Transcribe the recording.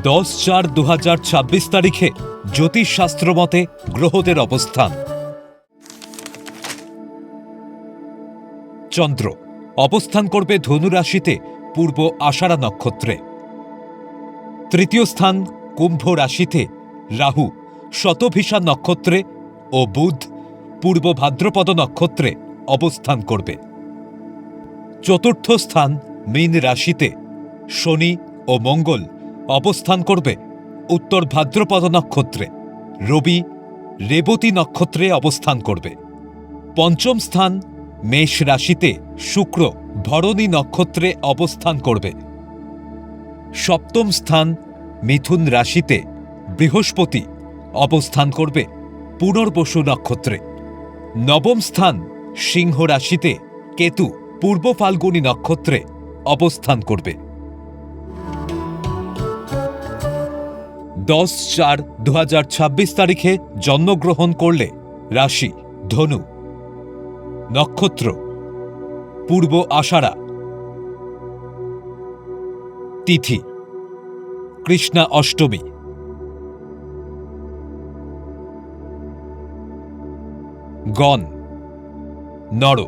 10/4/2026 তারিখে জ্যোতিষশাস্ত্র মতে গ্রহদের অবস্থান। চন্দ্র অবস্থান করবে ধনু রাশিতে পূর্ব আষাঢ়া নক্ষত্রে। তৃতীয় স্থান কুম্ভ রাশিতে রাহু শতভিষা নক্ষত্রে ও বুধ পূর্ব ভাদ্রপদ নক্ষত্রে অবস্থান করবে। চতুর্থ স্থান মীন রাশিতে শনি ও মঙ্গল অবস্থান করবে উত্তর ভাদ্রপদ নক্ষত্রে। রবি রেবতী নক্ষত্রে অবস্থান করবে। পঞ্চম স্থান মেষ রাশিতে শুক্র ভরণী নক্ষত্রে অবস্থান করবে। সপ্তম স্থান মিথুন রাশিতে বৃহস্পতি অবস্থান করবে পুনর্বসু নক্ষত্রে। নবম স্থান সিংহ রাশিতে কেতু পূর্ব ফাল্গুনী নক্ষত্রে অবস্থান করবে। 10/4/2026 তারিখে জন্মগ্রহণ করলে রাশি ধনু, নক্ষত্র পূর্ব আষাঢ়া, তিথি কৃষ্ণা অষ্টমী, গণ নর।